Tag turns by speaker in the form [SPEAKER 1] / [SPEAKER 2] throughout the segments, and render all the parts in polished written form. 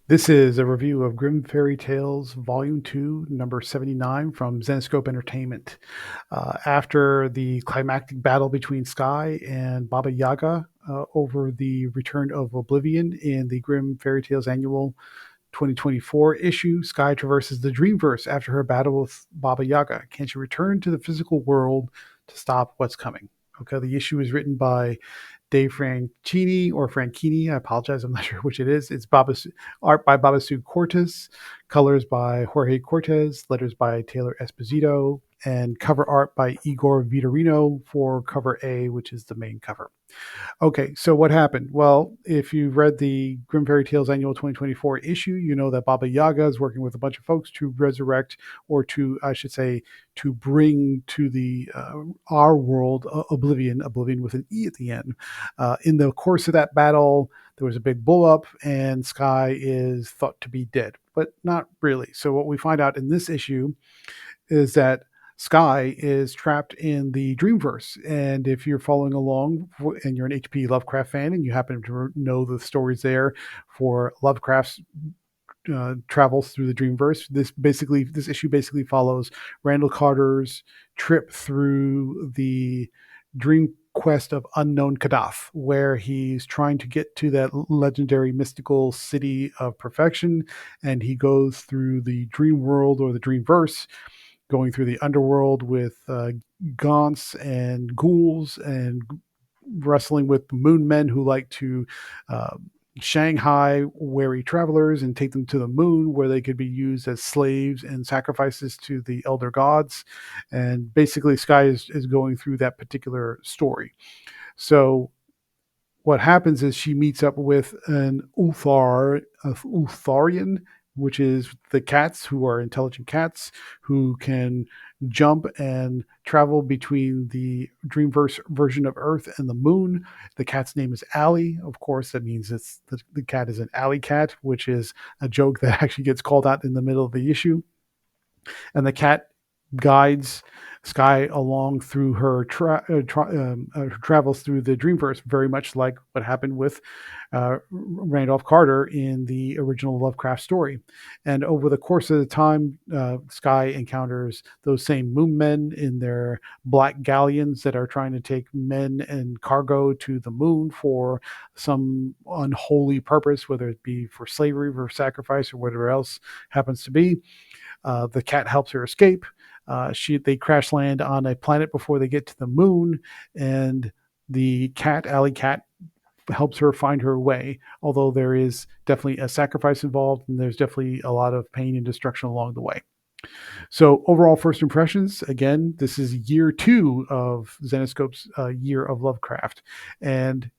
[SPEAKER 1] This is a review of Grimm Fairy Tales Volume 2, number 79 from Zenescope Entertainment. After the climactic battle between Skye and Baba Yaga over the return of Oblivion in the Grimm Fairy Tales Annual 2024 issue, Skye traverses the Dreamverse after her battle with Baba Yaga. Can she return to the physical world to stop what's coming? Okay, the issue is written by Dave Franchini or Franchini. I apologize. I'm not sure which it is. It's art by Babisu Courtis, colors by Jorge Cortez, letters by Taylor Esposito, and cover art by Igor Vitorino for cover A, which is the main cover. Okay, so what happened? Well, if you've read the Grimm Fairy Tales Annual 2024 issue, you know that Baba Yaga is working with a bunch of folks to resurrect, or to, I should say, to bring to the our world Oblivion, Oblivion with an E at the end. In the course of that battle, there was a big blow up, and Skye is thought to be dead, but not really. So what we find out in this issue is that Skye is trapped in the Dreamverse. And if you're following along and you're an HP Lovecraft fan and you happen to know the stories there for Lovecraft's travels through the Dreamverse, this issue basically follows Randall Carter's trip through the Dream-Quest of Unknown Kadath, where he's trying to get to that legendary mystical city of perfection, and he goes through the dream world or the Dreamverse, going through the underworld with gaunts and ghouls and wrestling with moon men who like to uh, Shanghai weary travelers and take them to the moon where they could be used as slaves and sacrifices to the elder gods. And basically, Skye is going through that particular story. So what happens is she meets up with an Utharian, which is the cats who are intelligent cats who can jump and travel between the Dreamverse version of Earth and the moon. The cat's name is Allie. Of course, that means the cat is an alley cat, which is a joke that actually gets called out in the middle of the issue. And the cat guides Skye along through her travels through the Dreamverse, very much like what happened with Randolph Carter in the original Lovecraft story. And over the course of the time, Skye encounters those same moon men in their black galleons that are trying to take men and cargo to the moon for some unholy purpose, whether it be for slavery, for sacrifice, or whatever else happens to be. The cat helps her escape. They crash land on a planet before they get to the moon, and the cat, Alley Cat, helps her find her way. Although there is definitely a sacrifice involved, and there's definitely a lot of pain and destruction along the way. So overall, first impressions. Again, this is year 2 of Zenescope's year of Lovecraft, and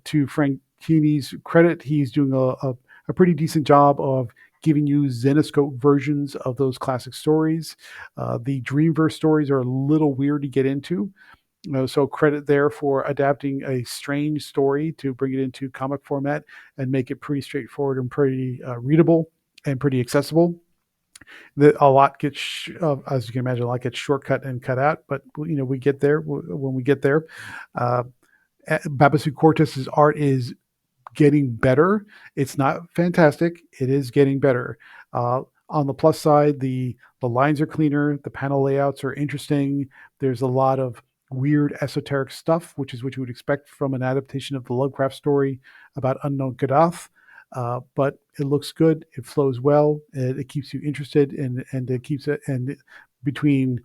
[SPEAKER 1] to Frank Keeney's credit, he's doing a pretty decent job of giving you Zenescope versions of those classic stories. The Dreamverse stories are a little weird to get into. So credit there for adapting a strange story to bring it into comic format and make it pretty straightforward and pretty readable and pretty accessible. A lot gets, as you can imagine, a lot gets shortcut and cut out, but we get there when we get there. Uh, Babisu Courtis's art is getting better. It's not fantastic. It is getting better. On the plus side, the lines are cleaner. The panel layouts are interesting. There's a lot of weird esoteric stuff, which is what you would expect from an adaptation of the Lovecraft story about unknown Kadath. But it looks good. It flows well. It keeps you interested, and it keeps it. And between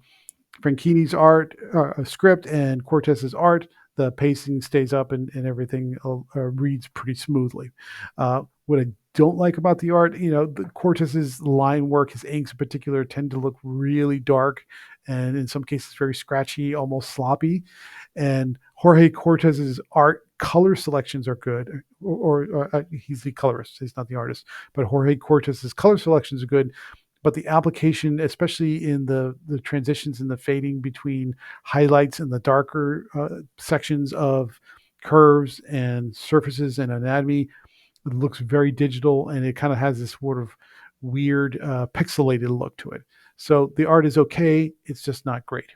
[SPEAKER 1] Franchini's art, script, and Cortez's art, the pacing stays up, and everything reads pretty smoothly. What I don't like about the art, the Cortez's line work, his inks in particular, tend to look really dark and in some cases very scratchy, almost sloppy. And Jorge Cortez's art color selections are good, or he's the colorist, he's not the artist, but Jorge Cortez's color selections are good, but the application, especially in the transitions and the fading between highlights and the darker sections of curves and surfaces and anatomy, it looks very digital, and it kind of has this sort of weird pixelated look to it. So the art is okay, it's just not great.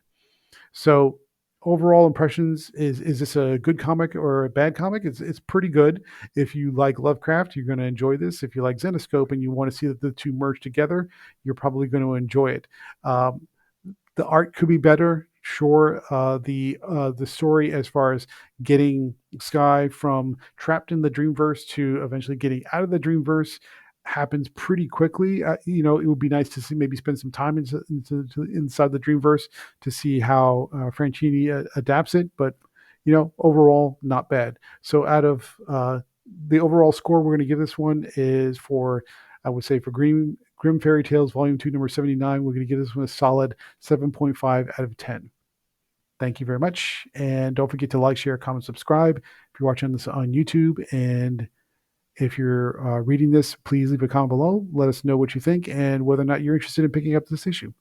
[SPEAKER 1] So overall impressions, is this a good comic or a bad comic? It's pretty good. If you like Lovecraft, you're going to enjoy this. If you like Zenescope and you want to see that the two merge together, you're probably going to enjoy it. Um, the art could be better, sure. The story, as far as getting Skye from trapped in the Dreamverse to eventually getting out of the Dreamverse, happens pretty quickly. It would be nice to see, maybe spend some time inside the Dreamverse to see how Franchini adapts it. But overall, not bad. So out of the overall score, we're going to give this one is for, I would say, for Grimm Fairy Tales Volume 2, number 79, we're going to give this one a solid 7.5 out of 10. Thank you very much. And don't forget to like, share, comment, subscribe if you're watching this on YouTube. And if you're reading this, please leave a comment below. Let us know what you think and whether or not you're interested in picking up this issue.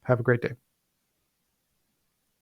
[SPEAKER 1] Have a great day.